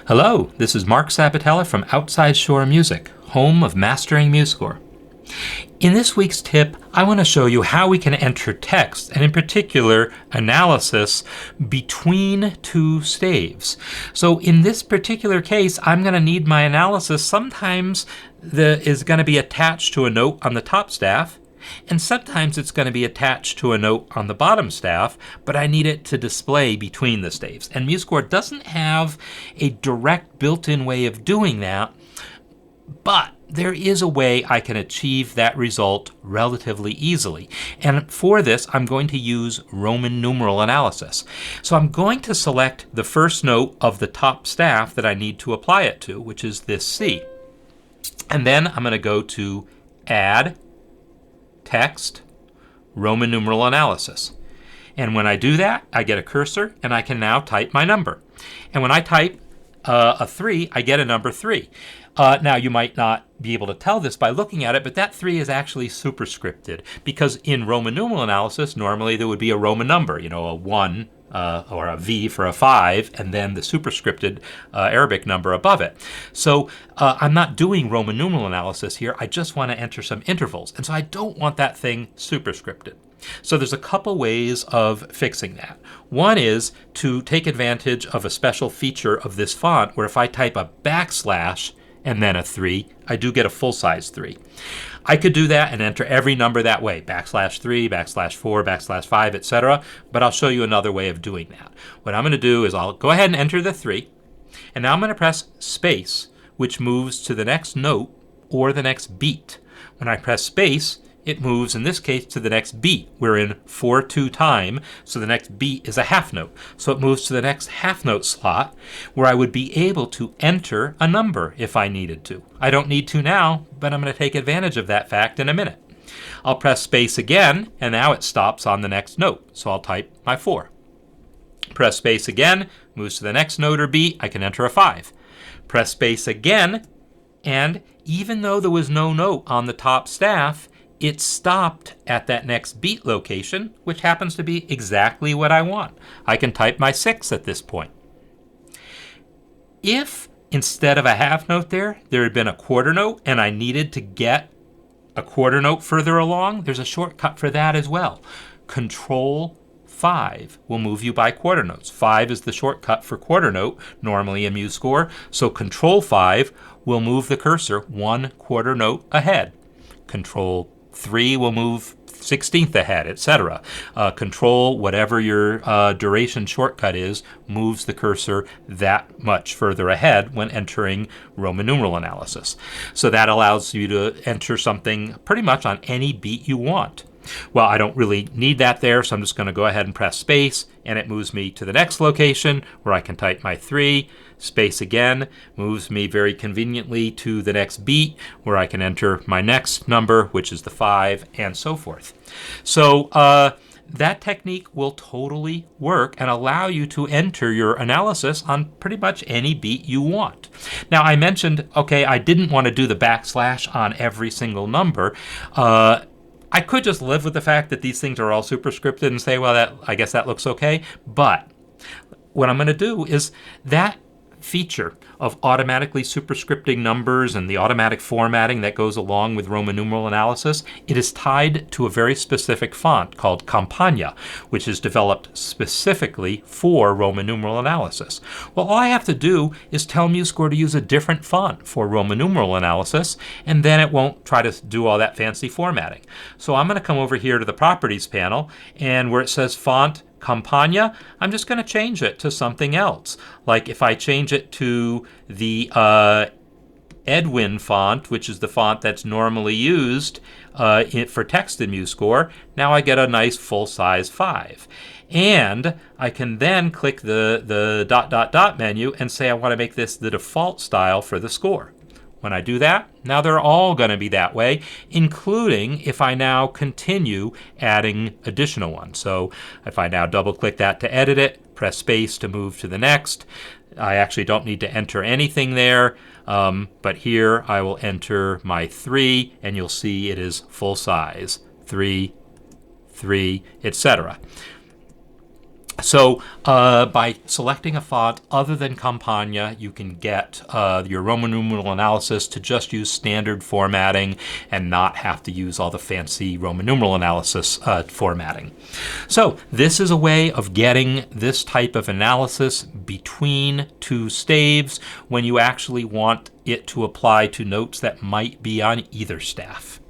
Hello, this is Mark Sabatella from Outside Shore Music, home of Mastering MuseScore. In this week's tip, I want to show you how we can enter text, and in particular, analysis between two staves. So in this particular case, I'm going to need my analysis. Sometimes is going to be attached to a note on the top staff, and sometimes it's going to be attached to a note on the bottom staff, but I need it to display between the staves. And MuseScore doesn't have a direct built-in way of doing that, but there is a way I can achieve that result relatively easily. And for this, I'm going to use Roman numeral analysis. So I'm going to select the first note of the top staff that I need to apply it to, which is this C. And then I'm going to go to Add, Text, Roman numeral analysis. And when I do that, I get a cursor, and I can now type my number. And when I type a 3, I get a number 3. Now, you might not be able to tell this by looking at it, but that 3 is actually superscripted, because in Roman numeral analysis, normally there would be a Roman number, a 1 or a V for a 5, and then the superscripted Arabic number above it. So I'm not doing Roman numeral analysis here. I just want to enter some intervals, and so I don't want that thing superscripted. So there's a couple ways of fixing that. One is to take advantage of a special feature of this font where if I type a backslash and then a 3, I do get a full-size 3. I could do that and enter every number that way, \3, \4, \5, etc. But I'll show you another way of doing that. What I'm going to do is I'll go ahead and enter the 3, and now I'm going to press space, which moves to the next note or the next beat. When I press space, it moves, in this case, to the next beat. We're in 4/2 time, so the next beat is a half note. So it moves to the next half note slot, where I would be able to enter a number if I needed to. I don't need to now, but I'm going to take advantage of that fact in a minute. I'll press space again, and now it stops on the next note, so I'll type my 4. Press space again, moves to the next note or beat, I can enter a 5. Press space again, and even though there was no note on the top staff, it stopped at that next beat location, which happens to be exactly what I want. I can type my 6 at this point. If instead of a half note there had been a quarter note and I needed to get a quarter note further along, there's a shortcut for that as well. Control 5 will move you by quarter notes. 5 is the shortcut for quarter note normally in MuseScore, so Control 5 will move the cursor 1 quarter note ahead. Control 3 will move 16th ahead, etc. Control, whatever your duration shortcut is, moves the cursor that much further ahead when entering Roman numeral analysis. So that allows you to enter something pretty much on any beat you want. Well, I don't really need that there, so I'm just going to go ahead and press space, and it moves me to the next location where I can type my 3. Space again moves me very conveniently to the next beat where I can enter my next number, which is the 5, and so forth. So that technique will totally work and allow you to enter your analysis on pretty much any beat you want. Now, I mentioned, okay, I didn't want to do the backslash on every single number. I could just live with the fact that these things are all superscripted and say, well, I guess that looks okay. But what I'm going to do is that feature of automatically superscripting numbers and the automatic formatting that goes along with Roman numeral analysis, it is tied to a very specific font called Campagna, which is developed specifically for Roman numeral analysis. Well, all I have to do is tell MuseScore to use a different font for Roman numeral analysis, and then it won't try to do all that fancy formatting. So I'm going to come over here to the Properties panel, and where it says Font Campagna, I'm just going to change it to something else. Like if I change it to the Edwin font, which is the font that's normally used for text in MuseScore, now I get a nice full-size 5. And I can then click the ... menu and say I want to make this the default style for the score. When I do that, now they're all going to be that way, including if I now continue adding additional ones. So if I now double-click that to edit it, press space to move to the next, I actually don't need to enter anything there, but here I will enter my 3, and you'll see it is full size, 3, 3, etc. So by selecting a font other than Campagna, you can get your Roman numeral analysis to just use standard formatting and not have to use all the fancy Roman numeral analysis formatting. So this is a way of getting this type of analysis between two staves when you actually want it to apply to notes that might be on either staff.